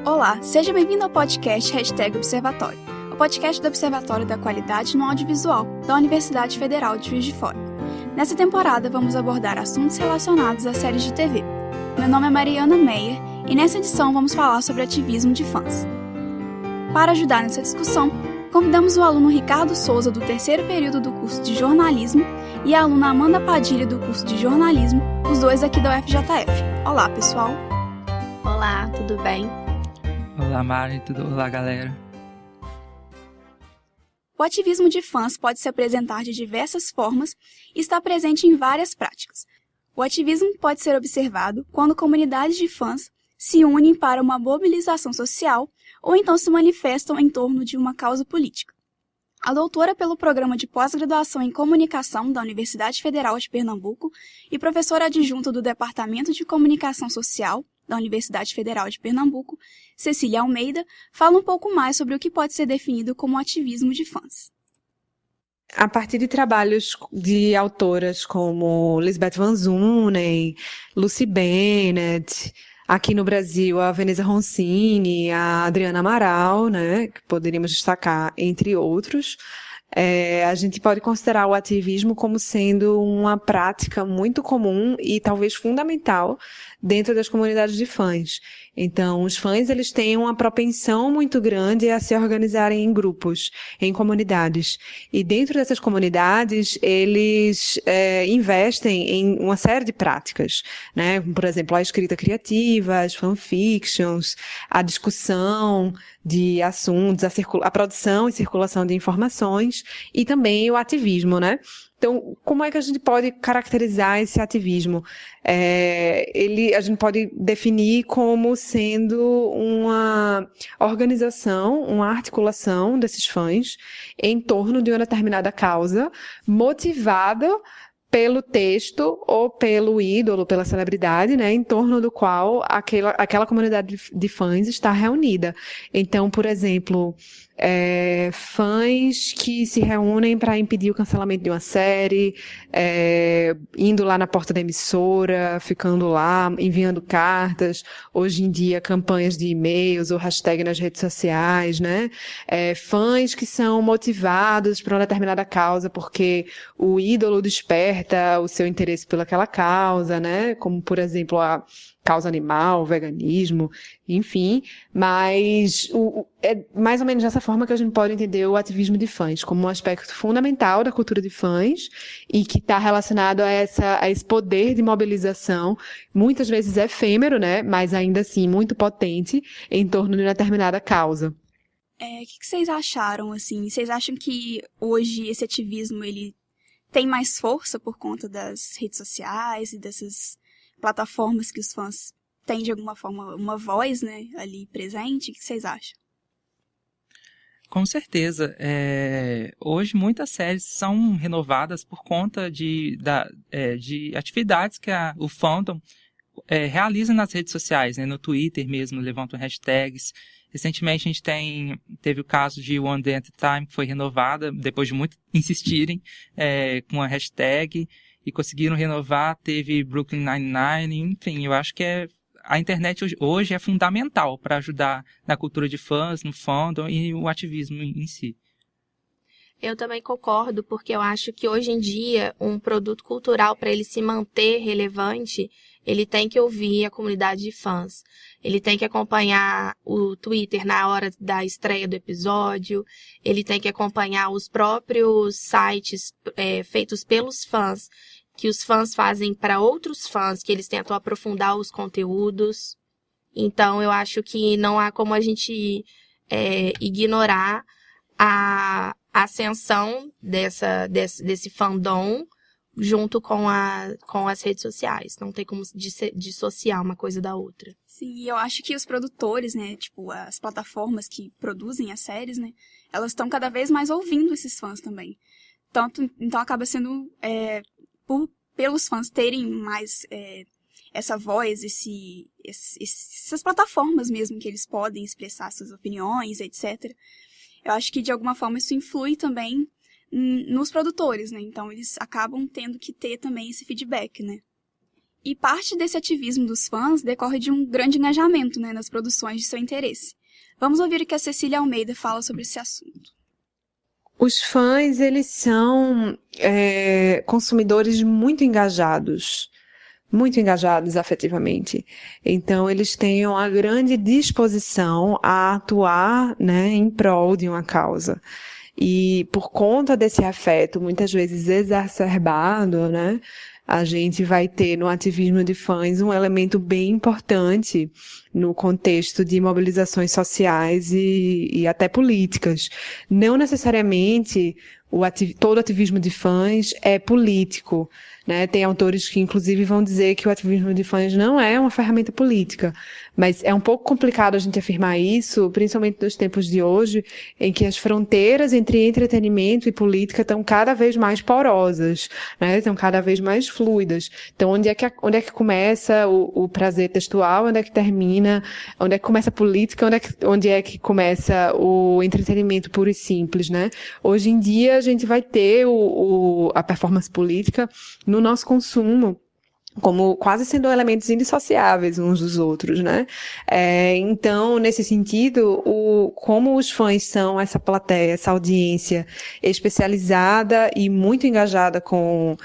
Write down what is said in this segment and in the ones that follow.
Olá, seja bem-vindo ao podcast #Observatório, o podcast do Observatório da Qualidade no Audiovisual da Universidade Federal de Juiz de Fora. Nessa temporada, vamos abordar assuntos relacionados às séries de TV. Meu nome é Mariana Meyer e nessa edição vamos falar sobre ativismo de fãs. Para ajudar nessa discussão, convidamos o aluno Ricardo Souza do terceiro período do curso de jornalismo e a aluna Amanda Padilha do curso de jornalismo, os dois aqui da UFJF. Olá, pessoal! Olá, tudo bem? Olá, Mari, olá, galera. O ativismo de fãs pode se apresentar de diversas formas e está presente em várias práticas. O ativismo pode ser observado quando comunidades de fãs se unem para uma mobilização social ou então se manifestam em torno de uma causa política. A doutora pelo Programa de Pós-Graduação em Comunicação da Universidade Federal de Pernambuco e professora adjunta do Departamento de Comunicação Social da Universidade Federal de Pernambuco, Cecília Almeida, fala um pouco mais sobre o que pode ser definido como ativismo de fãs. A partir de trabalhos de autoras como Lisbeth Van Zunen, Lucy Bennett, aqui no Brasil a Veneza Roncini, a Adriana Amaral, né, que poderíamos destacar entre outros, a gente pode considerar o ativismo como sendo uma prática muito comum e talvez fundamental dentro das comunidades de fãs. Então, os fãs, eles têm uma propensão muito grande a se organizarem em grupos, em comunidades. E dentro dessas comunidades, eles investem em uma série de práticas, né? Por exemplo, a escrita criativa, as fanfictions, a discussão de assuntos, a produção e circulação de informações e também o ativismo, né? Então, como é que a gente pode caracterizar esse ativismo? A gente pode definir como sendo uma organização, uma articulação desses fãs em torno de uma determinada causa, motivada pelo texto ou pelo ídolo, pela celebridade, né, em torno do qual aquela comunidade de fãs está reunida. Então, por exemplo, fãs que se reúnem para impedir o cancelamento de uma série, indo lá na porta da emissora, ficando lá, enviando cartas, hoje em dia campanhas de e-mails ou hashtag nas redes sociais, né? Fãs que são motivados por uma determinada causa porque o ídolo desperta o seu interesse pelaquela causa, né? Como, por exemplo, a causa animal, veganismo, enfim, mas é mais ou menos dessa forma que a gente pode entender o ativismo de fãs, como um aspecto fundamental da cultura de fãs e que está relacionado a esse poder de mobilização, muitas vezes efêmero, né, mas ainda assim muito potente, em torno de uma determinada causa. O que vocês acharam, assim? Vocês acham que hoje esse ativismo, ele tem mais força por conta das redes sociais e dessas plataformas que os fãs têm, de alguma forma, uma voz, né, ali presente? O que vocês acham? Com certeza. Hoje muitas séries são renovadas por conta de atividades que o fandom realiza nas redes sociais, né, no Twitter mesmo, levantam hashtags. Recentemente a gente teve o caso de One Day at a Time, que foi renovada, depois de muito insistirem com a hashtag, e conseguiram renovar. Teve Brooklyn Nine-Nine, enfim, eu acho que a internet hoje é fundamental para ajudar na cultura de fãs, no fandom e o ativismo em si. Eu também concordo, porque eu acho que hoje em dia um produto cultural, para ele se manter relevante, ele tem que ouvir a comunidade de fãs. Ele tem que acompanhar o Twitter na hora da estreia do episódio. Ele tem que acompanhar os próprios sites feitos pelos fãs, que os fãs fazem para outros fãs, que eles tentam aprofundar os conteúdos. Então, eu acho que não há como a gente ignorar a ascensão desse fandom junto com as redes sociais. Não tem como dissociar uma coisa da outra. Sim, eu acho que os produtores, né, tipo, as plataformas que produzem as séries, né, elas estão cada vez mais ouvindo esses fãs também. Então acaba sendo, pelos fãs terem mais essa voz, essas plataformas mesmo que eles podem expressar suas opiniões, etc. Eu acho que, de alguma forma, isso influi também nos produtores, né? Então, eles acabam tendo que ter também esse feedback, né? E parte desse ativismo dos fãs decorre de um grande engajamento, né, nas produções de seu interesse. Vamos ouvir o que a Cecília Almeida fala sobre esse assunto. Os fãs, eles são consumidores muito engajados afetivamente. Então, eles têm uma grande disposição a atuar, né, em prol de uma causa. E por conta desse afeto, muitas vezes exacerbado, né, a gente vai ter no ativismo de fãs um elemento bem importante no contexto de mobilizações sociais e até políticas. Não necessariamente todo ativismo de fãs é político, né? Tem autores que, inclusive, vão dizer que o ativismo de fãs não é uma ferramenta política, mas é um pouco complicado a gente afirmar isso, principalmente nos tempos de hoje, em que as fronteiras entre entretenimento e política estão cada vez mais porosas, né? Estão cada vez mais fluidas. Então, onde é que começa o prazer textual, onde é que termina, onde é que começa a política, onde é que começa o entretenimento puro e simples, né? Hoje em dia, a gente vai ter a performance política no nosso consumo, como quase sendo elementos indissociáveis uns dos outros, né? Então, nesse sentido, como os fãs são essa plateia, essa audiência especializada e muito engajada com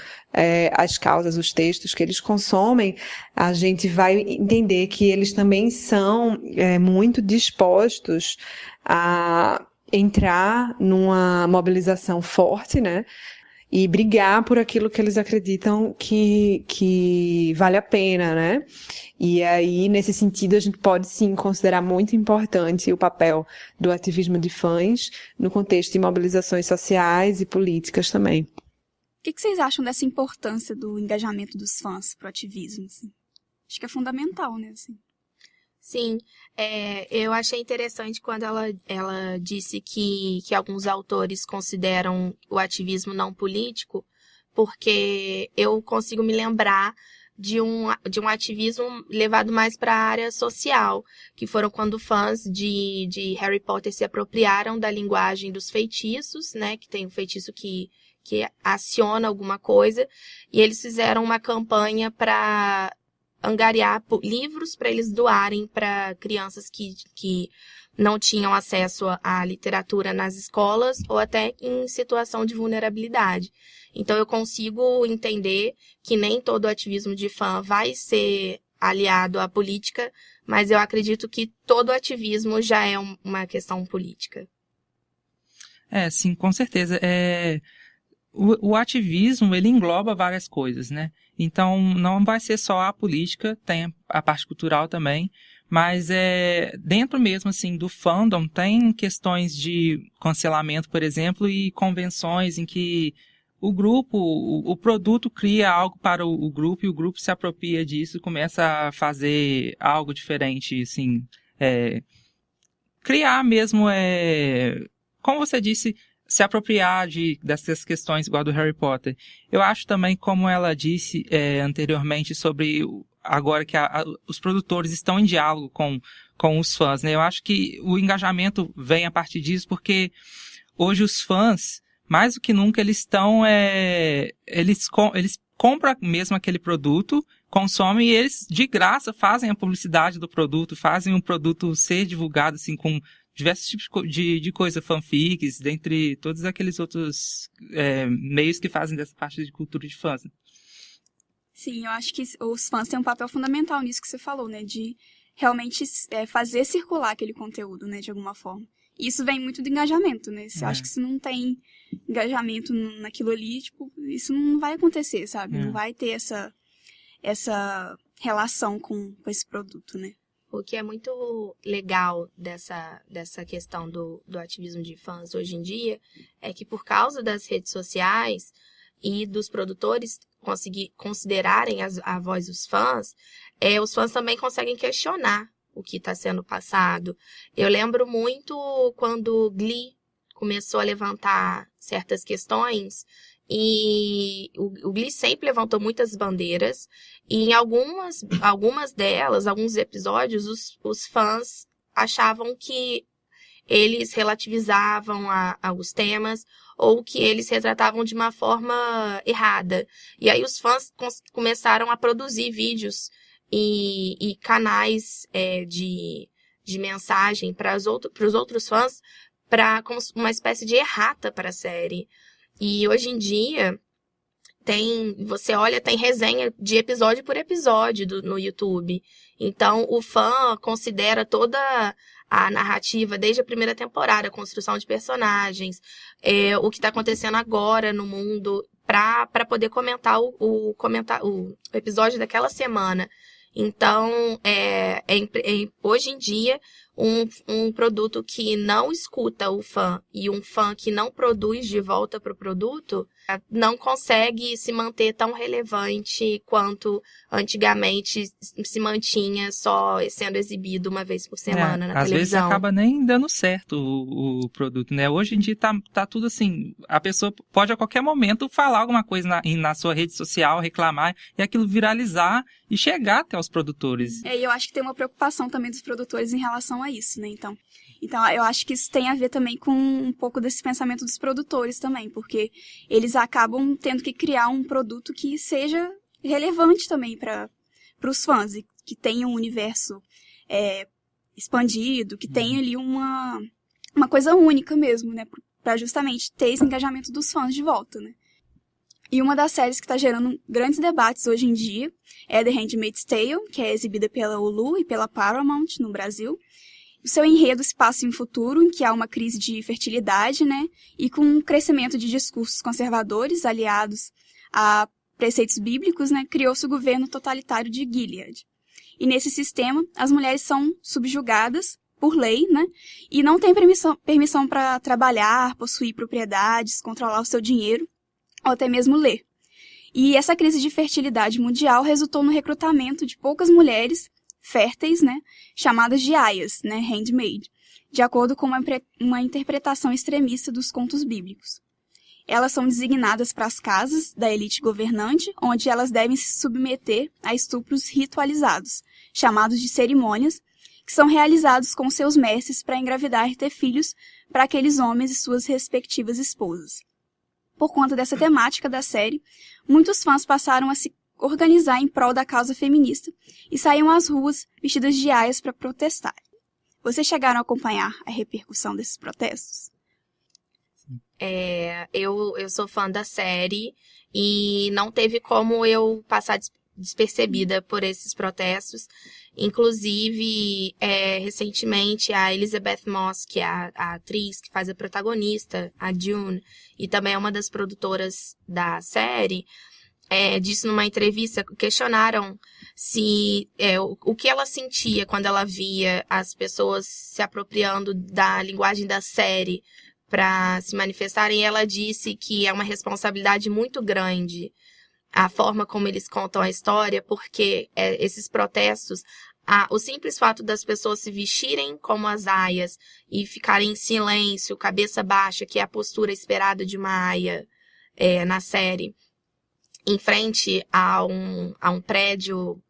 as causas, os textos que eles consomem, a gente vai entender que eles também são muito dispostos a entrar numa mobilização forte, né? E brigar por aquilo que eles acreditam que vale a pena, né? E aí, nesse sentido, a gente pode sim considerar muito importante o papel do ativismo de fãs no contexto de mobilizações sociais e políticas também. O que vocês acham dessa importância do engajamento dos fãs pro ativismo? Assim? Acho que é fundamental, né? Assim. Sim, eu achei interessante quando ela disse que alguns autores consideram o ativismo não político, porque eu consigo me lembrar de um ativismo levado mais para a área social, que foram quando fãs de Harry Potter se apropriaram da linguagem dos feitiços, né, que tem um feitiço que aciona alguma coisa, e eles fizeram uma campanha para angariar livros para eles doarem para crianças que não tinham acesso à literatura nas escolas ou até em situação de vulnerabilidade. Então, eu consigo entender que nem todo ativismo de fã vai ser aliado à política, mas eu acredito que todo ativismo já é uma questão política. Sim, com certeza. O ativismo, ele engloba várias coisas, né? Então, não vai ser só a política, tem a parte cultural também, mas dentro mesmo, assim, do fandom, tem questões de cancelamento, por exemplo, e convenções em que o produto cria algo para o grupo e o grupo se apropria disso e começa a fazer algo diferente, assim, criar mesmo, como você disse, se apropriar dessas questões igual do Harry Potter. Eu acho também, como ela disse anteriormente, sobre agora que os produtores estão em diálogo com os fãs, né? Eu acho que o engajamento vem a partir disso, porque hoje os fãs, mais do que nunca, eles estão... eles compram mesmo aquele produto, consomem e eles, de graça, fazem a publicidade do produto, fazem o produto ser divulgado, assim, com diversos tipos de coisa, fanfics, dentre todos aqueles outros meios que fazem dessa parte de cultura de fãs. Sim, eu acho que os fãs têm um papel fundamental nisso que você falou, né? De realmente fazer circular aquele conteúdo, né? De alguma forma. E isso vem muito do engajamento, né? Eu acho que se não tem engajamento naquilo ali, tipo, isso não vai acontecer, sabe? Não vai ter essa relação com esse produto, né? O que é muito legal dessa questão do ativismo de fãs hoje em dia é que, por causa das redes sociais e dos produtores considerarem a voz dos fãs, os fãs também conseguem questionar o que está sendo passado. Eu lembro muito quando Glee começou a levantar certas questões, e o Glee sempre levantou muitas bandeiras, e em algumas delas, alguns episódios, os fãs achavam que eles relativizavam os temas ou que eles retratavam de uma forma errada. E aí os fãs começaram a produzir vídeos e canais de mensagem para os outros fãs, como uma espécie de errata para a série. E hoje em dia, você olha, tem resenha de episódio por episódio no YouTube. Então, o fã considera toda a narrativa, desde a primeira temporada, a construção de personagens, o que está acontecendo agora no mundo, para poder comentar o episódio daquela semana. Então, hoje em dia, um produto que não escuta o fã e um fã que não produz de volta para o produto não consegue se manter tão relevante quanto antigamente se mantinha só sendo exibido uma vez por semana na às vezes televisão. acaba nem dando certo o produto, né? Hoje em dia tá tudo assim, a pessoa pode a qualquer momento falar alguma coisa na sua rede social, reclamar, e aquilo viralizar e chegar até os produtores. E eu acho que tem uma preocupação também dos produtores em relação a isso, né? Então, eu acho que isso tem a ver também com um pouco desse pensamento dos produtores também, porque eles acabam tendo que criar um produto que seja relevante também para os fãs, e que tenha um universo expandido, que tenha ali uma coisa única mesmo, né? Para justamente ter esse engajamento dos fãs de volta, né? E uma das séries que está gerando grandes debates hoje em dia é The Handmaid's Tale, que é exibida pela Hulu e pela Paramount no Brasil. O seu enredo se passa em um futuro em que há uma crise de fertilidade, né? E com um crescimento de discursos conservadores aliados a preceitos bíblicos, né? Criou-se o governo totalitário de Gilead. E nesse sistema, as mulheres são subjugadas por lei, né? E não têm permissão para trabalhar, possuir propriedades, controlar o seu dinheiro, ou até mesmo ler. E essa crise de fertilidade mundial resultou no recrutamento de poucas mulheres férteis, né, chamadas de aias, né, handmaid, de acordo com uma interpretação extremista dos contos bíblicos. Elas são designadas para as casas da elite governante, onde elas devem se submeter a estupros ritualizados, chamados de cerimônias, que são realizados com seus mestres para engravidar e ter filhos para aqueles homens e suas respectivas esposas. Por conta dessa temática da série, muitos fãs passaram a se organizar em prol da causa feminista e saíam às ruas vestidas de aias para protestar. Vocês chegaram a acompanhar a repercussão desses protestos? Eu sou fã da série e não teve como eu passar despercebida por esses protestos. Inclusive, recentemente, a Elizabeth Moss, que é a atriz que faz a protagonista, a June, e também é uma das produtoras da série, disse numa entrevista, questionaram se o que ela sentia quando ela via as pessoas se apropriando da linguagem da série para se manifestarem. Ela disse que é uma responsabilidade muito grande a forma como eles contam a história, porque esses protestos, o simples fato das pessoas se vestirem como as aias e ficarem em silêncio, cabeça baixa, que é a postura esperada de uma aia na série, em frente a um prédio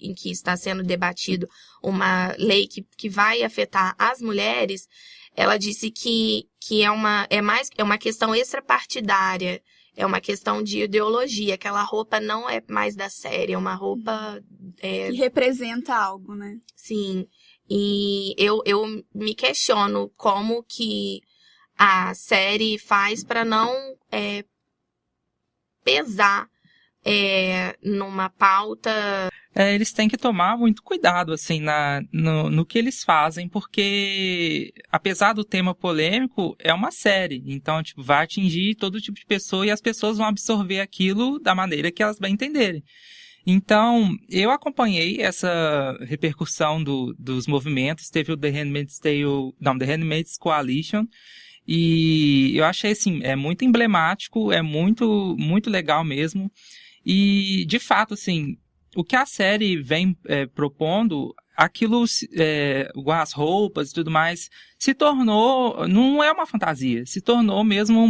em que está sendo debatido uma lei que vai afetar as mulheres, ela disse que é uma questão extrapartidária, é uma questão de ideologia. Aquela roupa não é mais da série, é uma roupa que representa algo, né? Sim, e eu me questiono como que a série faz para não pesar numa pauta. Eles têm que tomar muito cuidado, assim, no que eles fazem, porque, apesar do tema polêmico, é uma série. Então, vai atingir todo tipo de pessoa e as pessoas vão absorver aquilo da maneira que elas bem entenderem. Então, eu acompanhei essa repercussão dos movimentos. Teve o The Handmaid's Coalition, e eu achei, assim, muito emblemático, muito, muito legal mesmo. E, de fato, assim, o que a série vem propondo aquilo, as roupas e tudo mais, se tornou, não é uma fantasia, se tornou mesmo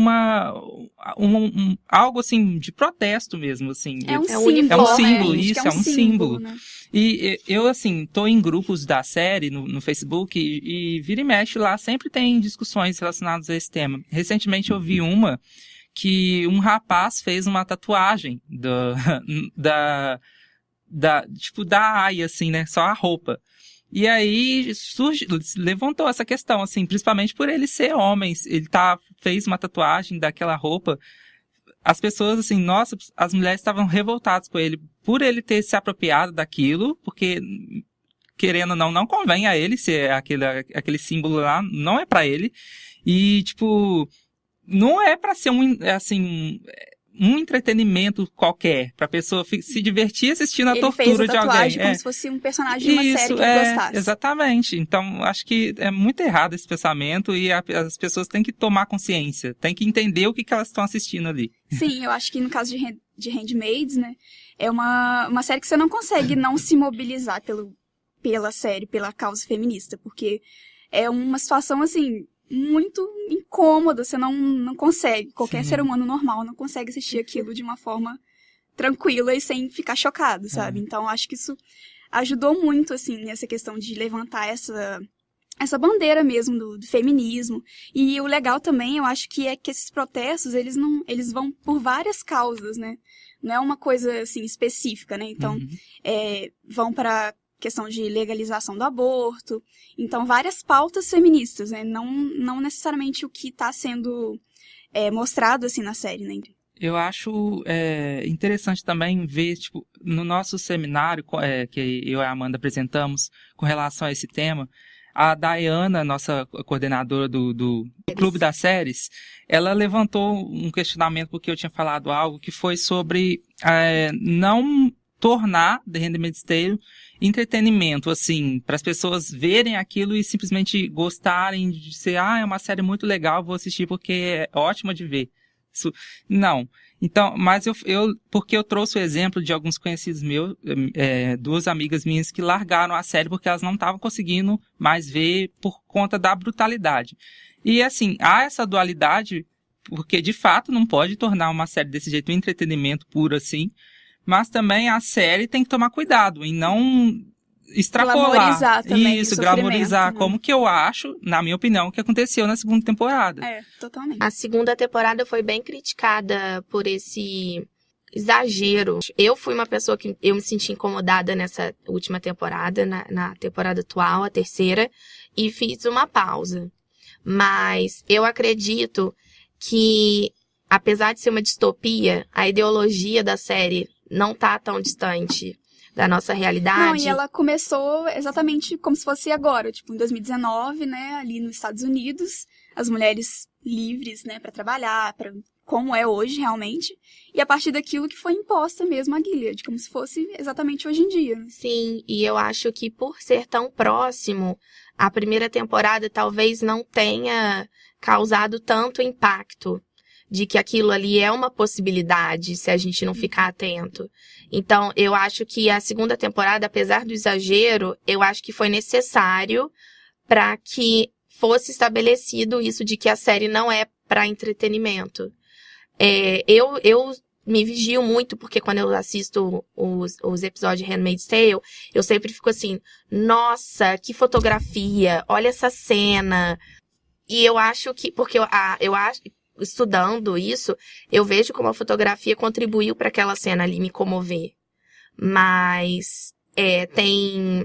algo assim, de protesto mesmo, assim. É um símbolo, né? isso, É um símbolo. Né? E eu, assim, tô em grupos da série no Facebook e vira e mexe lá, sempre tem discussões relacionadas a esse tema. Recentemente eu vi uma que um rapaz fez uma tatuagem da Aya, assim, né? Só a roupa. E aí levantou essa questão, assim, principalmente por ele ser homem. Ele fez uma tatuagem daquela roupa. As pessoas, assim, nossa, as mulheres estavam revoltadas com ele por ele ter se apropriado daquilo, porque, querendo ou não convém a ele ser aquele símbolo lá, não é pra ele. E, tipo, não é pra ser um entretenimento qualquer, pra pessoa se divertir assistindo a tortura de alguém. Como se fosse um personagem de uma série que ele gostasse. Exatamente. Então, acho que é muito errado esse pensamento e as pessoas têm que tomar consciência, têm que entender o que elas estão assistindo ali. Sim, eu acho que no caso de Handmaids, né, é uma série que você não consegue não se mobilizar pela série, pela causa feminista, porque é uma situação, assim, muito incômoda, você não consegue, qualquer ser humano normal não consegue assistir aquilo de uma forma tranquila e sem ficar chocado, sabe? Então, acho que isso ajudou muito, assim, nessa questão de levantar essa bandeira mesmo do feminismo. E o legal também, eu acho que é que esses protestos, eles vão por várias causas, né? Não é uma coisa, assim, específica, né? Então, vão para questão de legalização do aborto. Então, várias pautas feministas, né? Não necessariamente o que está sendo mostrado, assim, na série, né? Eu acho interessante também ver, tipo, no nosso seminário que eu e a Amanda apresentamos com relação a esse tema, a Dayana, nossa coordenadora do Clube das Séries, ela levantou um questionamento porque eu tinha falado algo que foi sobre não tornar The Handmaid's Tale entretenimento, assim, para as pessoas verem aquilo e simplesmente gostarem de ser, é uma série muito legal, vou assistir porque é ótima de ver. Isso, não. Então, mas porque eu trouxe o exemplo de alguns conhecidos meus, duas amigas minhas que largaram a série porque elas não estavam conseguindo mais ver por conta da brutalidade. E assim, há essa dualidade, porque de fato não pode tornar uma série desse jeito um entretenimento puro assim, mas também a série tem que tomar cuidado em não extrapolar. Glamorizar também isso, glamorizar, né? Como que eu acho, na minha opinião, que aconteceu na segunda temporada. Totalmente. A segunda temporada foi bem criticada por esse exagero. Eu fui uma pessoa que eu me senti incomodada nessa última temporada, na temporada atual, a terceira, e fiz uma pausa. Mas eu acredito que, apesar de ser uma distopia, a ideologia da série não tá tão distante da nossa realidade. Não, e ela começou exatamente como se fosse agora, tipo, em 2019, né, ali nos Estados Unidos, as mulheres livres, né, para trabalhar, como é hoje realmente, e a partir daquilo que foi imposta mesmo a Gilead, como se fosse exatamente hoje em dia. Sim, e eu acho que por ser tão próximo, a primeira temporada talvez não tenha causado tanto impacto de que aquilo ali é uma possibilidade se a gente não ficar atento. Então, eu acho que a segunda temporada, apesar do exagero, eu acho que foi necessário para que fosse estabelecido isso de que a série não é para entretenimento. Eu me vigio muito, porque quando eu assisto os episódios de Handmaid's Tale, eu sempre fico assim, nossa, que fotografia, olha essa cena. E eu acho que, porque eu acho, estudando isso, eu vejo como a fotografia contribuiu para aquela cena ali me comover. Mas tem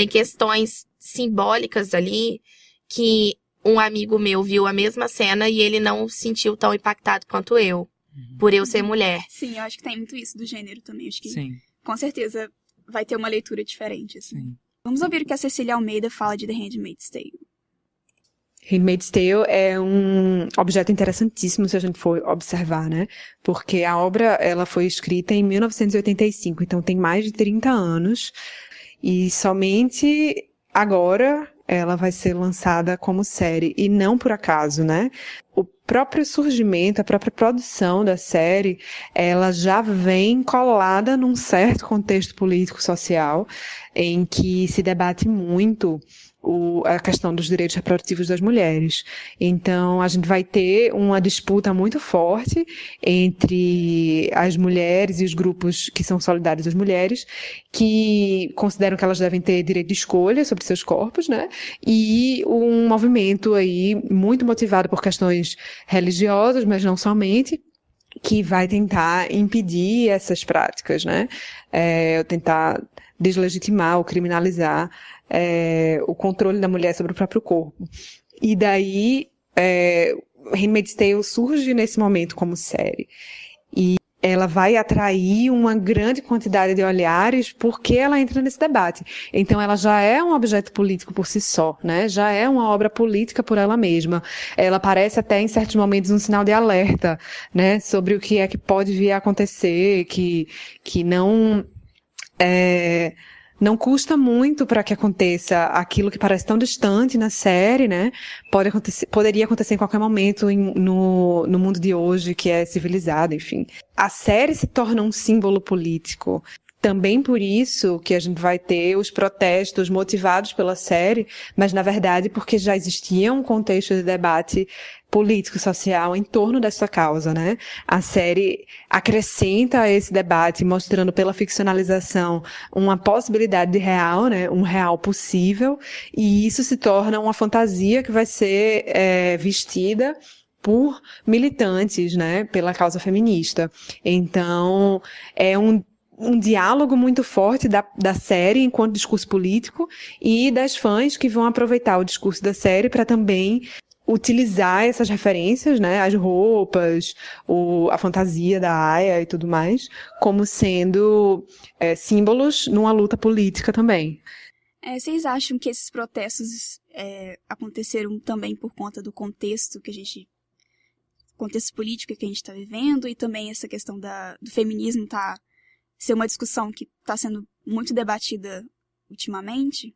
questões simbólicas ali que um amigo meu viu a mesma cena e ele não se sentiu tão impactado quanto eu, por eu ser mulher. Sim, eu acho que tem muito isso do gênero também. Acho que Sim. Com certeza vai ter uma leitura diferente. Assim. Sim. Vamos ouvir o que a Cecília Almeida fala de The Handmaid's Tale. Handmaid's Tale é um objeto interessantíssimo se a gente for observar, né? Porque a obra ela foi escrita em 1985, então tem mais de 30 anos e somente agora ela vai ser lançada como série e não por acaso, né? próprio surgimento, a própria produção da série, ela já vem colada num certo contexto político-social em que se debate muito a questão dos direitos reprodutivos das mulheres. Então, a gente vai ter uma disputa muito forte entre as mulheres e os grupos que são solidários às mulheres, que consideram que elas devem ter direito de escolha sobre seus corpos, né? E um movimento aí muito motivado por questões religiosas, mas não somente, que vai tentar impedir essas práticas, né? Tentar deslegitimar ou criminalizar o controle da mulher sobre o próprio corpo. E daí, Handmaid's Tale surge nesse momento como série. E ela vai atrair uma grande quantidade de olhares porque ela entra nesse debate. Então, ela já é um objeto político por si só, né? Já é uma obra política por ela mesma. Ela parece até, em certos momentos, um sinal de alerta, né? Sobre o que é que pode vir a acontecer, que não custa muito para que aconteça aquilo que parece tão distante na série, né? Poderia acontecer em qualquer momento no mundo de hoje, que é civilizado, enfim. A série se torna um símbolo político. Também por isso que a gente vai ter os protestos motivados pela série, mas na verdade porque já existia um contexto de debate político-social em torno dessa causa, né? A série acrescenta a esse debate, mostrando pela ficcionalização uma possibilidade de real, né? Um real possível, e isso se torna uma fantasia que vai ser vestida por militantes, né? Pela causa feminista. Então, é um diálogo muito forte da série enquanto discurso político e das fãs que vão aproveitar o discurso da série para também utilizar essas referências, né, as roupas, a fantasia da Aya e tudo mais, como sendo símbolos numa luta política também. Vocês acham que esses protestos aconteceram também por conta do contexto contexto político que a gente está vivendo, e também essa questão do feminismo ser uma discussão que está sendo muito debatida ultimamente?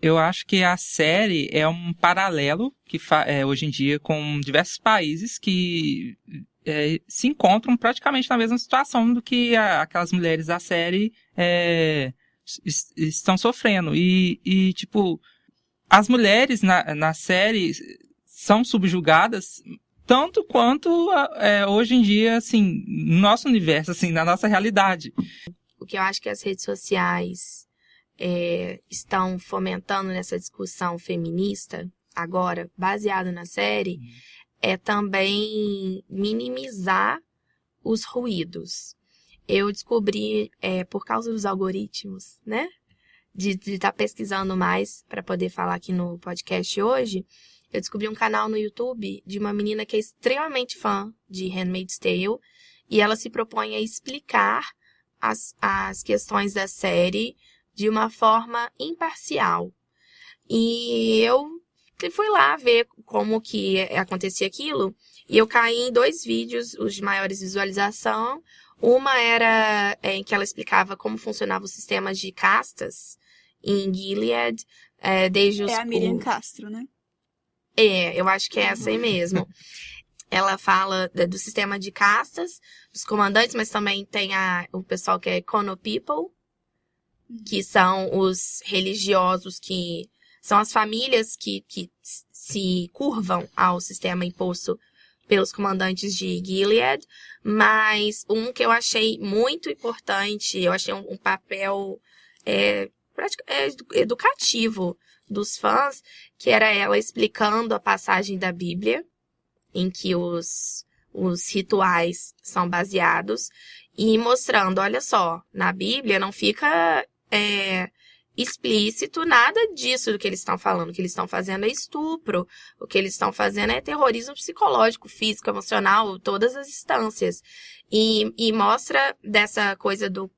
Eu acho que a série é um paralelo que hoje em dia com diversos países que se encontram praticamente na mesma situação do que aquelas mulheres da série estão sofrendo. E tipo, as mulheres na série são subjugadas tanto quanto hoje em dia, assim, no nosso universo, assim, na nossa realidade. O que eu acho que as redes sociais estão fomentando nessa discussão feminista, agora, baseado na série, é também minimizar os ruídos. Eu descobri, por causa dos algoritmos, né? De estar pesquisando mais para poder falar aqui no podcast hoje, eu descobri um canal no YouTube de uma menina que é extremamente fã de Handmaid's Tale, e ela se propõe a explicar as questões da série de uma forma imparcial. E eu fui lá ver como que acontecia aquilo, e eu caí em 2 vídeos, os de maiores visualização. Uma era em que ela explicava como funcionava o sistema de castas em Gilead, desde a Miriam Castro, né? Eu acho que é essa aí mesmo. Ela fala do sistema de castas, dos comandantes, mas também tem o pessoal que é Kono People, que são os religiosos, que são as famílias que se curvam ao sistema imposto pelos comandantes de Gilead. Mas um que eu achei muito importante, eu achei um papel educativo dos fãs, que era ela explicando a passagem da Bíblia, em que os rituais são baseados, e mostrando, olha só, na Bíblia não fica explícito nada disso do que eles estão falando. O que eles estão fazendo é estupro, o que eles estão fazendo é terrorismo psicológico, físico, emocional, todas as instâncias. E mostra dessa coisa do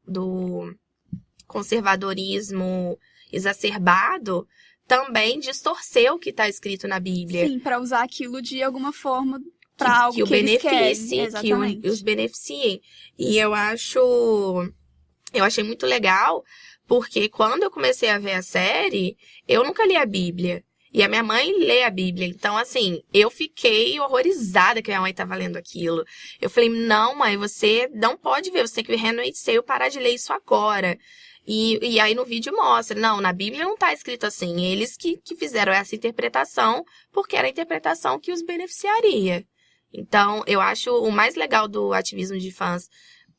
conservadorismo exacerbado, também distorcer o que está escrito na Bíblia. Sim, para usar aquilo de alguma forma para algo que eles querem. Que os beneficiem. E eu achei muito legal, porque quando eu comecei a ver a série, eu nunca li a Bíblia. E a minha mãe lê a Bíblia. Então, assim, eu fiquei horrorizada que a minha mãe estava lendo aquilo. Eu falei, não, mãe, você não pode ver, você tem que ver Handmaid's Tale, parar de ler isso agora. E aí no vídeo mostra, não, na Bíblia não está escrito assim. Eles que fizeram essa interpretação, porque era a interpretação que os beneficiaria. Então, eu acho o mais legal do ativismo de fãs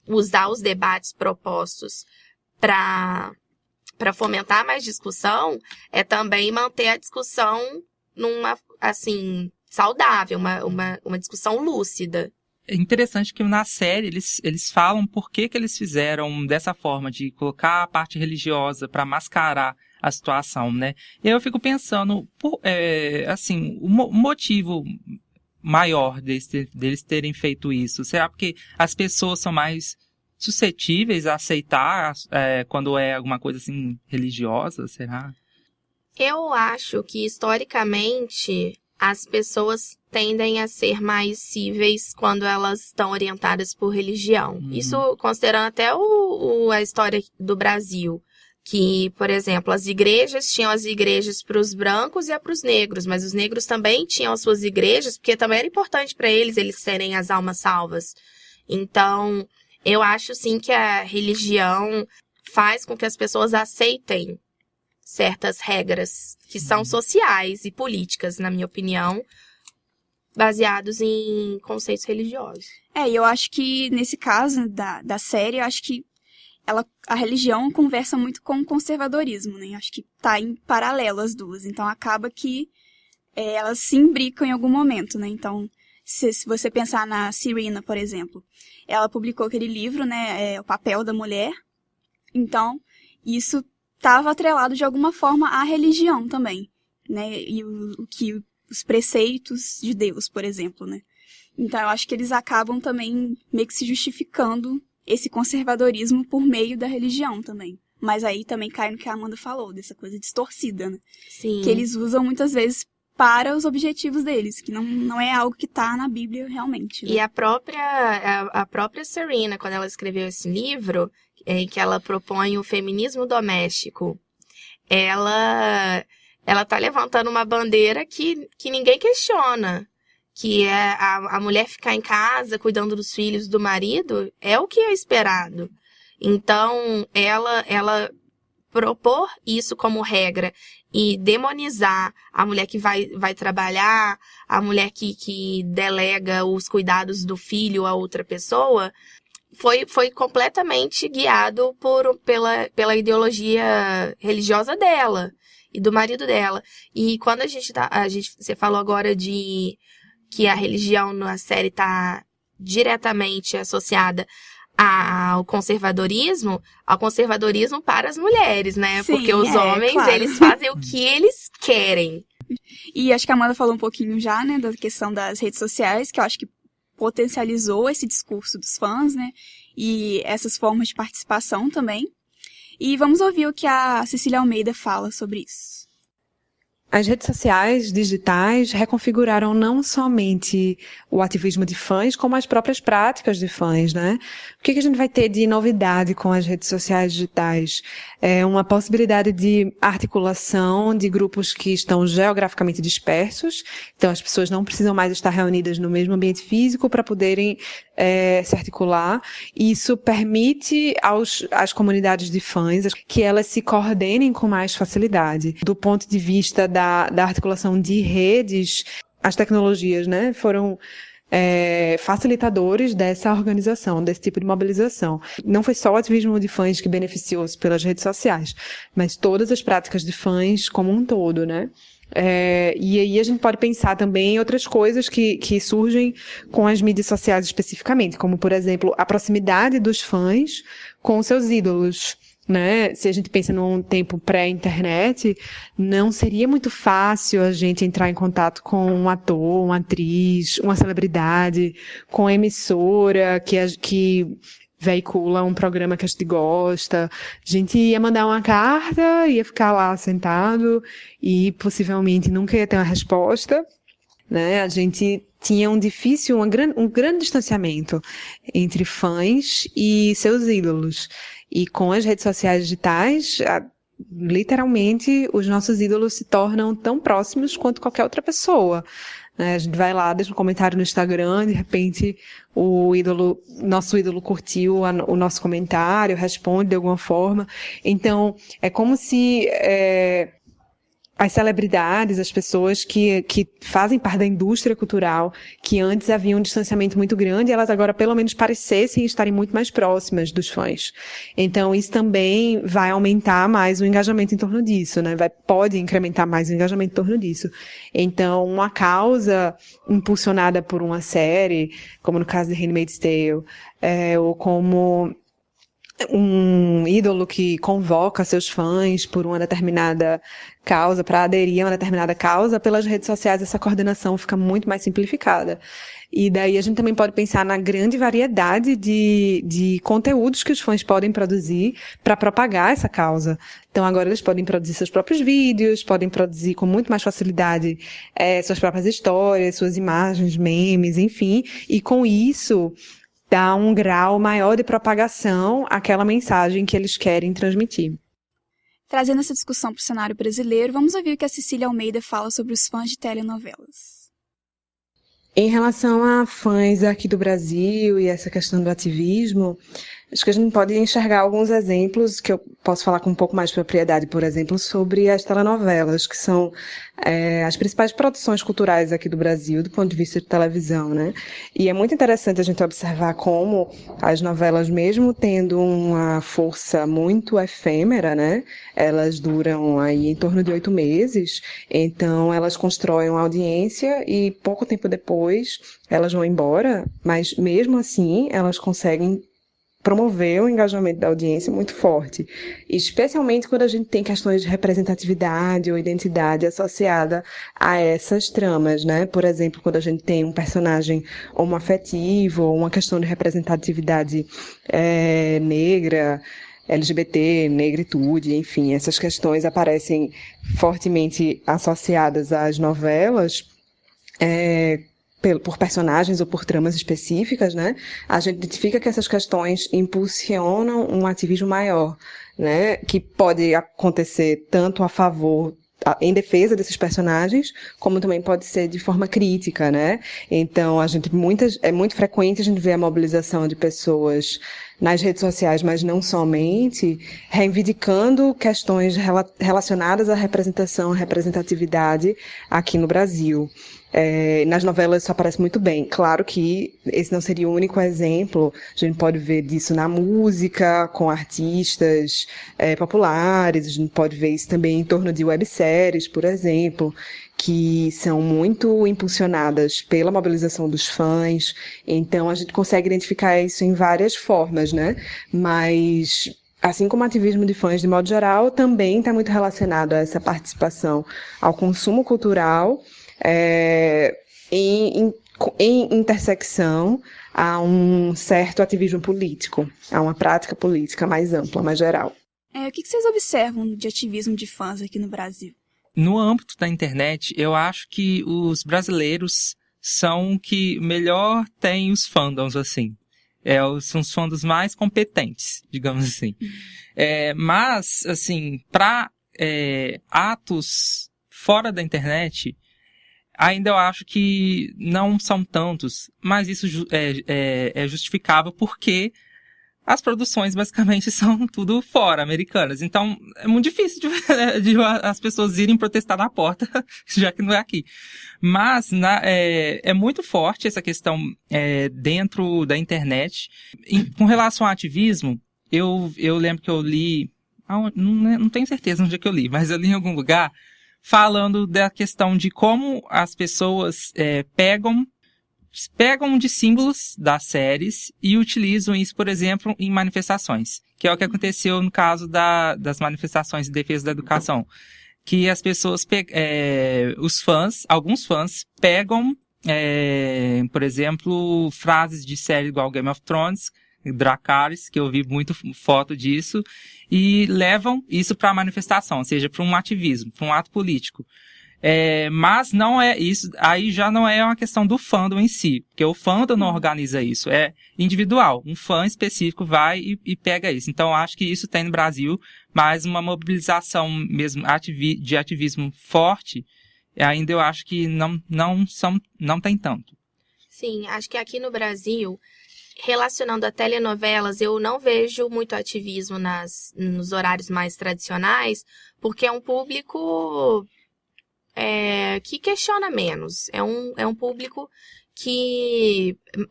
usar os debates propostos para fomentar mais discussão, é também manter a discussão numa, assim, saudável, uma discussão lúcida. É interessante que na série eles falam por que eles fizeram dessa forma, de colocar a parte religiosa para mascarar a situação, né? E eu fico pensando, assim, o motivo maior deles terem feito isso, será porque as pessoas são mais suscetíveis a aceitar quando é alguma coisa assim religiosa, será? Eu acho que historicamente as pessoas tendem a ser mais cíveis quando elas estão orientadas por religião. Isso considerando até a história do Brasil, que, por exemplo, as igrejas tinham as igrejas para os brancos e para os negros, mas os negros também tinham as suas igrejas, porque também era importante para eles serem as almas salvas. Então, eu acho sim que a religião faz com que as pessoas aceitem certas regras que são sociais e políticas, na minha opinião, baseados em conceitos religiosos. E eu acho que nesse caso da série, eu acho que a religião conversa muito com o conservadorismo, né? Acho que tá em paralelo as duas. Então acaba que elas se imbricam em algum momento, né? Então, se você pensar na Serena, por exemplo, ela publicou aquele livro, né? O Papel da Mulher. Então, isso estava atrelado de alguma forma à religião também, né? E os preceitos de Deus, por exemplo, né? Então, eu acho que eles acabam também meio que se justificando esse conservadorismo por meio da religião também. Mas aí também cai no que a Amanda falou, dessa coisa distorcida, né? Sim. Que eles usam muitas vezes para os objetivos deles, que não é algo que está na Bíblia realmente. Né? E a própria Serena, quando ela escreveu esse livro, em que ela propõe o feminismo doméstico, ela tá levantando uma bandeira que ninguém questiona. Que é a mulher ficar em casa cuidando dos filhos do marido, é o que é esperado. Então, ela propor isso como regra e demonizar a mulher que vai trabalhar, a mulher que delega os cuidados do filho a outra pessoa, foi completamente guiado pela ideologia religiosa dela e do marido dela. E quando você falou agora de que a religião na série está diretamente associada ao conservadorismo para as mulheres, né? Sim, porque os homens, claro. Eles fazem o que eles querem. E acho que a Amanda falou um pouquinho já, né, da questão das redes sociais, que eu acho que potencializou esse discurso dos fãs, né? E essas formas de participação também. E vamos ouvir o que a Cecília Almeida fala sobre isso. As redes sociais digitais reconfiguraram não somente o ativismo de fãs, como as próprias práticas de fãs, né? O que a gente vai ter de novidade com as redes sociais digitais? É uma possibilidade de articulação de grupos que estão geograficamente dispersos, então as pessoas não precisam mais estar reunidas no mesmo ambiente físico para poderem se articular. Isso permite às comunidades de fãs que elas se coordenem com mais facilidade. Do ponto de vista da articulação de redes, as tecnologias, né, foram facilitadores dessa organização, desse tipo de mobilização. Não foi só o ativismo de fãs que beneficiou-se pelas redes sociais, mas todas as práticas de fãs como um todo, né? E aí a gente pode pensar também em outras coisas que surgem com as mídias sociais especificamente, como, por exemplo, a proximidade dos fãs com seus ídolos. Né? Se a gente pensa num tempo pré-internet, não seria muito fácil a gente entrar em contato com um ator, uma atriz, uma celebridade, com a emissora que veicula um programa que a gente gosta. A gente ia mandar uma carta, ia ficar lá sentado e possivelmente nunca ia ter uma resposta. Né? A gente tinha um grande distanciamento entre fãs e seus ídolos. E com as redes sociais digitais, literalmente, os nossos ídolos se tornam tão próximos quanto qualquer outra pessoa. Né? A gente vai lá, deixa um comentário no Instagram, de repente nosso ídolo curtiu o nosso comentário, responde de alguma forma. Então, é como se as celebridades, as pessoas que fazem parte da indústria cultural, que antes havia um distanciamento muito grande, elas agora pelo menos parecessem estarem muito mais próximas dos fãs. Então, isso também vai aumentar mais o engajamento em torno disso, né? Pode incrementar mais o engajamento em torno disso. Então, uma causa impulsionada por uma série, como no caso de Handmaid's Tale, ou como um ídolo que convoca seus fãs por uma determinada causa, para aderir a uma determinada causa, pelas redes sociais essa coordenação fica muito mais simplificada. E daí a gente também pode pensar na grande variedade de conteúdos que os fãs podem produzir para propagar essa causa. Então agora eles podem produzir seus próprios vídeos, podem produzir com muito mais facilidade suas próprias histórias, suas imagens, memes, enfim, e com isso dá um grau maior de propagação àquela mensagem que eles querem transmitir. Trazendo essa discussão para o cenário brasileiro, vamos ouvir o que a Cecília Almeida fala sobre os fãs de telenovelas. Em relação a fãs aqui do Brasil e essa questão do ativismo, acho que a gente pode enxergar alguns exemplos que eu posso falar com um pouco mais de propriedade, por exemplo, sobre as telenovelas, que são as principais produções culturais aqui do Brasil, do ponto de vista de televisão, né? E é muito interessante a gente observar como as novelas, mesmo tendo uma força muito efêmera, né? Elas duram aí em torno de 8 meses, então elas constroem uma audiência e pouco tempo depois elas vão embora, mas mesmo assim elas conseguem promover o engajamento da audiência muito forte, especialmente quando a gente tem questões de representatividade ou identidade associada a essas tramas, né? Por exemplo, quando a gente tem um personagem homoafetivo ou uma questão de representatividade negra, LGBT, negritude, enfim, essas questões aparecem fortemente associadas às novelas, por personagens ou por tramas específicas, né? A gente identifica que essas questões impulsionam um ativismo maior, né? Que pode acontecer tanto a favor, em defesa desses personagens, como também pode ser de forma crítica, né? Então, é muito frequente a gente ver a mobilização de pessoas nas redes sociais, mas não somente, reivindicando questões relacionadas à representatividade aqui no Brasil. Nas novelas isso aparece muito bem. Claro que esse não seria o único exemplo. A gente pode ver disso na música, com artistas populares. A gente pode ver isso também em torno de webséries, por exemplo, que são muito impulsionadas pela mobilização dos fãs. Então a gente consegue identificar isso em várias formas, né? Mas assim como o ativismo de fãs de modo geral, também está muito relacionado a essa participação ao consumo cultural, em intersecção a um certo ativismo político, a uma prática política mais ampla, mais geral. O que vocês observam de ativismo de fãs aqui no Brasil? No âmbito da internet, eu acho que os brasileiros são que melhor têm os fandoms, assim. São os fandoms mais competentes, digamos assim. Mas, assim, para atos fora da internet, ainda eu acho que não são tantos, mas isso é justificável porque as produções basicamente são tudo fora, americanas. Então, é muito difícil de as pessoas irem protestar na porta, já que não é aqui. Mas é muito forte essa questão dentro da internet. Com relação ao ativismo, eu lembro que eu li, não tenho certeza onde é que eu li, mas eu li em algum lugar, falando da questão de como as pessoas pegam de símbolos das séries e utilizam isso, por exemplo, em manifestações, que é o que aconteceu no caso das manifestações em defesa da educação, que as pessoas, alguns fãs pegam, por exemplo, frases de série igual Game of Thrones, Dracarys, que eu vi muito foto disso, e levam isso para a manifestação, ou seja, para um ativismo, para um ato político. Mas não é isso, aí já não é uma questão do fandom em si, porque o fandom não organiza isso, é individual, um fã específico vai e pega isso. Então eu acho que isso tem no Brasil, mas uma mobilização mesmo de ativismo forte, ainda eu acho que não tem tanto. Sim, acho que aqui no Brasil, relacionando a telenovelas, eu não vejo muito ativismo nos horários mais tradicionais, porque é um público que questiona menos. É um público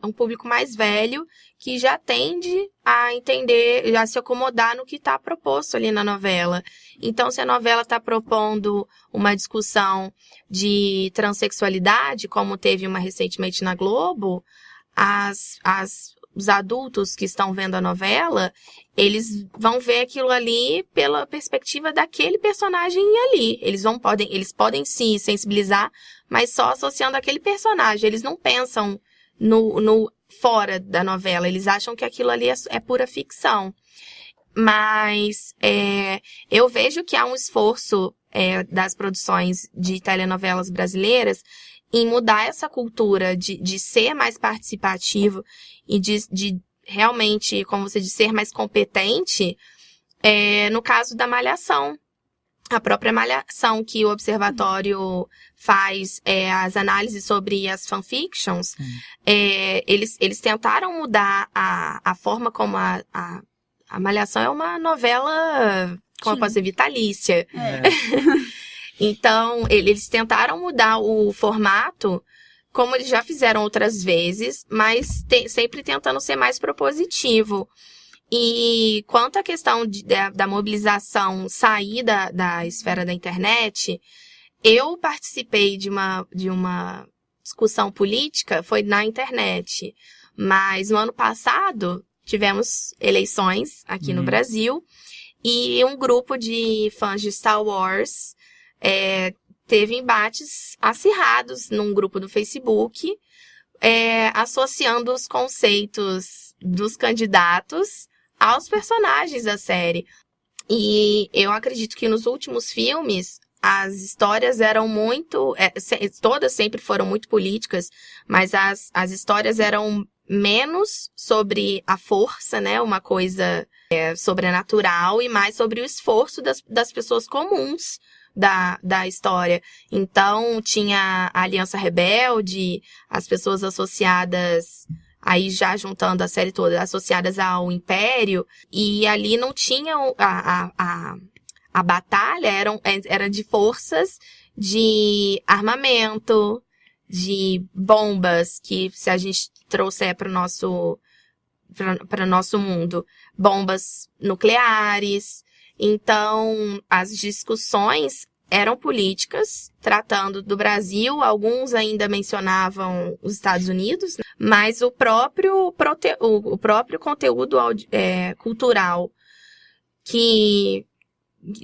um público mais velho, que já tende a entender, a se acomodar no que está proposto ali na novela. Então, se a novela está propondo uma discussão de transexualidade, como teve uma recentemente na Globo, os adultos que estão vendo a novela, eles vão ver aquilo ali pela perspectiva daquele personagem ali. Eles podem se sensibilizar, mas só associando aquele personagem. Eles não pensam no fora da novela. Eles acham que aquilo ali é pura ficção. Mas eu vejo que há um esforço das produções de telenovelas brasileiras em mudar essa cultura de ser mais participativo e de realmente, como você disse, ser mais competente, no caso da Malhação. A própria Malhação, que o Observatório faz as análises sobre as fanfictions, eles tentaram mudar a forma como a Malhação é uma novela, como eu posso dizer, vitalícia. Então, eles tentaram mudar o formato, como eles já fizeram outras vezes, mas sempre tentando ser mais propositivo. E quanto à questão da mobilização sair da esfera da internet, eu participei de uma discussão política, foi na internet. Mas no ano passado, tivemos eleições aqui no Brasil, e um grupo de fãs de Star Wars teve embates acirrados num grupo do Facebook, associando os conceitos dos candidatos aos personagens da série. E eu acredito que nos últimos filmes, as histórias eram muito... todas sempre foram muito políticas, mas as histórias eram menos sobre a força, né? Uma coisa sobrenatural, e mais sobre o esforço das pessoas comuns da história. Então, tinha a Aliança Rebelde, as pessoas associadas, aí já juntando a série toda, associadas ao Império, e ali não tinha a batalha, era de forças de armamento, de bombas, que se a gente trouxer para o nosso mundo, bombas nucleares. Então, as discussões eram políticas, tratando do Brasil. Alguns ainda mencionavam os Estados Unidos, mas o próprio conteúdo cultural que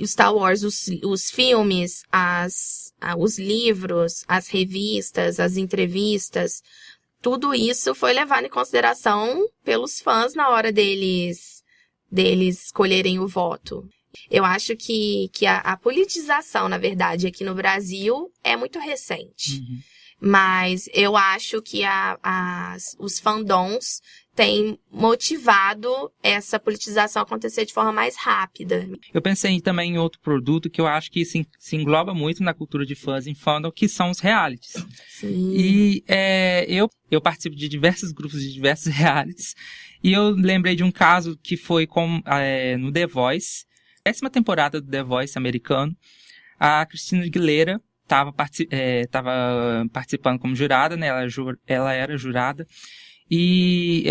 Star Wars, os filmes, os livros, as revistas, as entrevistas, tudo isso foi levado em consideração pelos fãs na hora deles escolherem o voto. Eu acho que a politização, na verdade, aqui no Brasil é muito recente. Mas eu acho que os fandoms têm motivado essa politização a acontecer de forma mais rápida. Eu pensei também em outro produto que eu acho que se engloba muito na cultura de fãs em fandom, que são os realities. Sim. E eu participo de diversos grupos de diversos realities, e eu lembrei de um caso que foi no The Voice, 10ª temporada do The Voice americano. A Christina Aguilera estava participando como jurada, né? Ela era jurada. E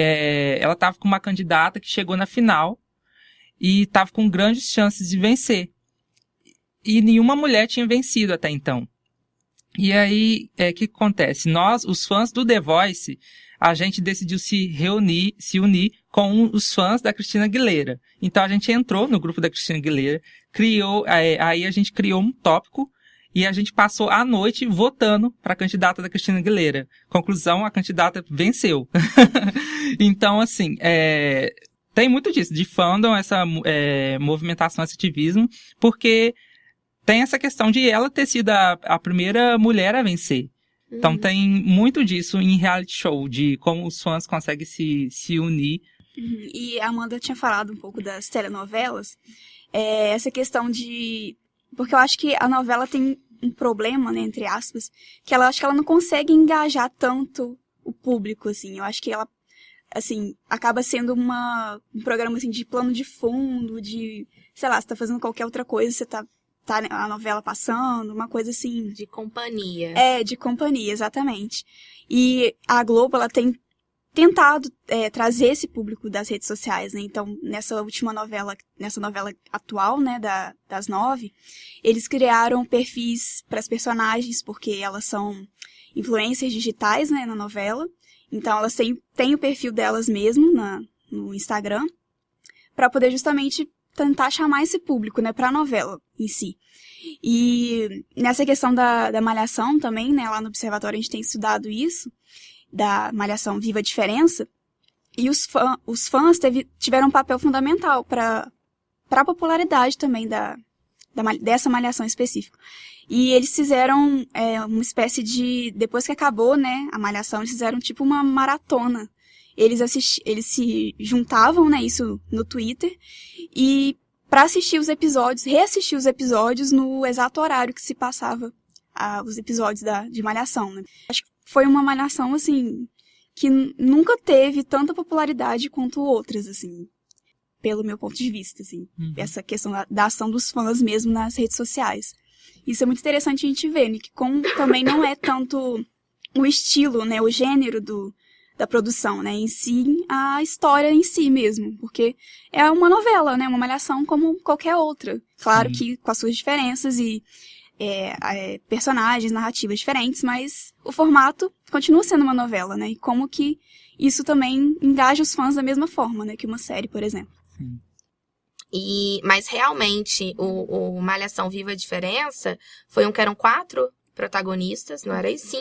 ela estava com uma candidata que chegou na final e estava com grandes chances de vencer. E nenhuma mulher tinha vencido até então. E aí, o que acontece? Nós, os fãs do The Voice, a gente decidiu se unir com os fãs da Christina Aguilera. Então a gente entrou no grupo da Christina Aguilera, aí a gente criou um tópico, e a gente passou a noite votando para a candidata da Christina Aguilera. Conclusão, a candidata venceu. Então, assim, tem muito disso, de fandom, essa movimentação, esse ativismo, porque tem essa questão de ela ter sido a primeira mulher a vencer. Então tem muito disso em reality show, de como os fãs conseguem se unir. E a Amanda tinha falado um pouco das telenovelas, essa questão de... Porque eu acho que a novela tem um problema, né, entre aspas, que ela acho que ela não consegue engajar tanto o público, assim. Eu acho que ela, assim, acaba sendo um programa, assim, de plano de fundo, de, sei lá, você tá fazendo qualquer outra coisa, você tá a novela passando, uma coisa assim... De companhia. De companhia, exatamente. E a Globo, ela tem tentado trazer esse público das redes sociais, né? Então, nessa novela atual, né, das 9, eles criaram perfis para as personagens, porque elas são influencers digitais, né, na novela. Então, elas têm o perfil delas mesmo no Instagram, para poder justamente tentar chamar esse público, né, para a novela em si. E nessa questão da Malhação também, né, lá no Observatório a gente tem estudado isso, da Malhação Viva a Diferença, e os fãs tiveram um papel fundamental para a popularidade também dessa Malhação específica. E eles fizeram uma espécie de... Depois que acabou, né, a Malhação, eles fizeram tipo uma maratona. Eles se juntavam, né, isso no Twitter, e para assistir reassistir os episódios no exato horário que se passava os episódios de Malhação, né. Acho que foi uma Malhação, assim, que nunca teve tanta popularidade quanto outras, assim, pelo meu ponto de vista, assim. Essa questão da ação dos fãs mesmo nas redes sociais. Isso é muito interessante a gente ver, né, que como também não é tanto o estilo, né, o gênero da produção, né, em si, a história em si mesmo, porque é uma novela, né, uma Malhação como qualquer outra. Claro que com as suas diferenças e personagens, narrativas diferentes, mas o formato continua sendo uma novela, né, e como que isso também engaja os fãs da mesma forma, né, que uma série, por exemplo. Sim. Mas realmente, o Malhação Viva a Diferença foi que eram 4 protagonistas, não era isso?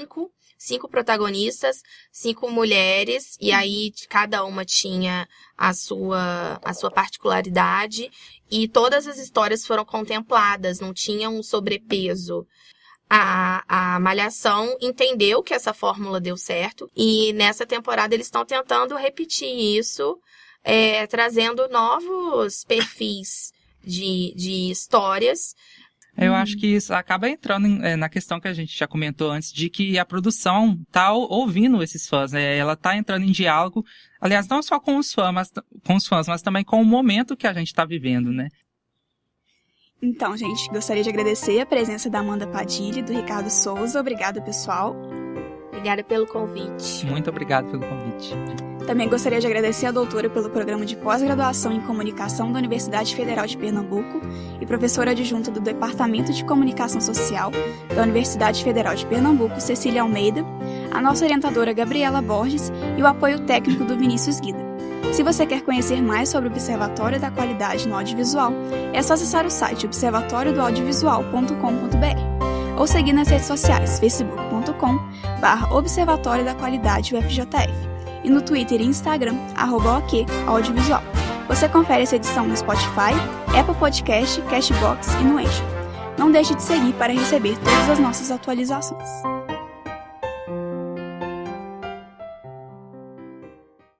5 protagonistas, 5 mulheres, e aí cada uma tinha a sua particularidade, e todas as histórias foram contempladas, não tinha um sobrepeso. A Malhação entendeu que essa fórmula deu certo, e nessa temporada eles estão tentando repetir isso, trazendo novos perfis de histórias. Eu acho que isso acaba entrando na questão que a gente já comentou antes, de que a produção tá ouvindo esses fãs, né? Ela tá entrando em diálogo, aliás, não só com os fãs, mas também com o momento que a gente tá vivendo, né? Então, gente, gostaria de agradecer a presença da Amanda Padilha e do Ricardo Souza. Obrigada, pessoal. Obrigada pelo convite. Muito obrigado pelo convite. Também gostaria de agradecer a doutora pelo programa de pós-graduação em comunicação da Universidade Federal de Pernambuco e professora adjunta do Departamento de Comunicação Social da Universidade Federal de Pernambuco, Cecília Almeida, a nossa orientadora Gabriela Borges e o apoio técnico do Vinícius Guida. Se você quer conhecer mais sobre o Observatório da Qualidade no Audiovisual, é só acessar o site observatoriodoaudiovisual.com.br ou seguir nas redes sociais facebook.com/Observatório da Qualidade UFJF e no Twitter e Instagram, @okaudiovisual. Você confere essa edição no Spotify, Apple Podcast, Cashbox e no Anchor. Não deixe de seguir para receber todas as nossas atualizações.